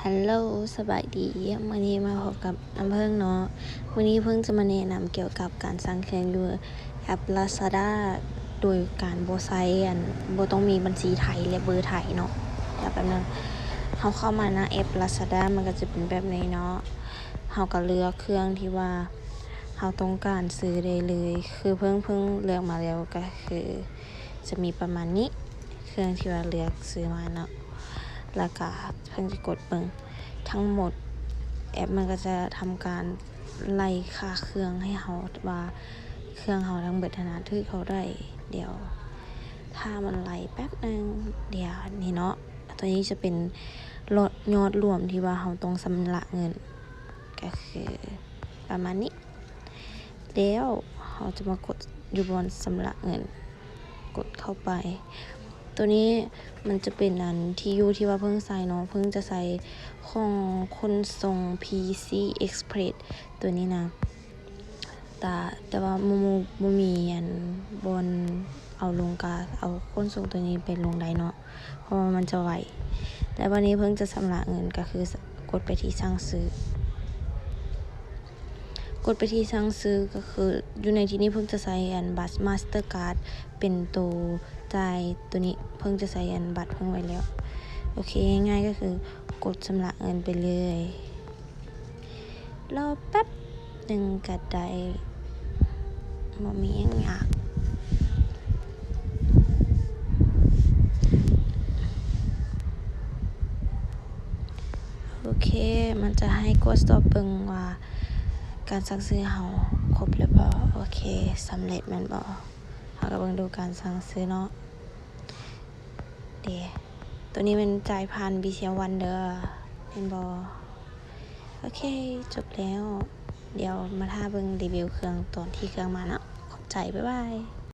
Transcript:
ฮัลโหลสบายดีวันนี้มาพบกับน้ำเพิ่งเนาะวันนี้เพิ่งจะมาแนะนำเกี่ยวกับการสั่งเครื่องด้วยแอป Lazada โดยการบ่ใช้บ่ต้องมีบัญชีไทยและเบอร์ไทยเนาะเดี๋ยวแป๊บนึงเราเข้ามาหน้าแอป Lazada มันก็จะเป็นแบบนี้เนาะเราก็เลือกเครื่องที่ว่าเราต้องการซื้อได้เลยคือเพิ่งเลือกมาแล้วก็คือจะมีประมาณนี้เครื่องที่ว่าเลือกซื้อมาเนาะแล้วก็เพิ่งจะกดเบิ่งทั้งหมดแอปมันก็จะทำการไล่ค่าเครื่องให้เฮาว่าเครื่องเฮาทั้งเบิดถือเขาได้เดี๋ยวถ้ามันไล่แป๊บนึงเดี๋ยวนี่เนาะตัวนี้จะเป็นยอดรวมที่ว่าเฮาต้องชำระเงินก็คือประมาณนี้แล้วเฮาจะมากดอยู่บนชำระเงินกดเข้าไปตัวนี้มันจะเป็นที่อยู่ที่ว่าเพิ่งใส่เนาะเพิ่งจะใส่ของขนส่ง PC Express ตัวนี้นะแต่ว่าบ่มีบนเอาลงกาเอาขนส่งตัวนี้เป็นลงได้เนาะเพราะว่ามันจะไวแต่วันนี้เพิ่งจะชำระเงินก็คือกดไปที่สั่งซื้อกดไปที่สั่งซื้อก็คืออยู่ในที่นี้เพิ่งจะใส่บัตร Mastercard เป็นตัวจ่ายตัวนี้เพิ่งจะใส่บัตรเพิ่งไว้แล้วโอเคง่ายๆก็คือกดชำระเงินไปเลยรอแป๊บนึงก็ได้บ่มีหยังยากโอเคมันจะให้กด stop เบิ่งว่าการสั่งซื้อเฮาครบแล้วบ่โอเคสำเร็จแม่นบ่เฮาก็เบิ่งดูการสั่งซื้อเนาะตัวนี้มันจ่ายผ่าน BCL1 เด้อเห็นบ่โอเคจบแล้วเดี๋ยวมาท่าเบิ่งรีวิวเครื่องตอนที่เครื่องมาเนาะขอบใจบ๊ายบาย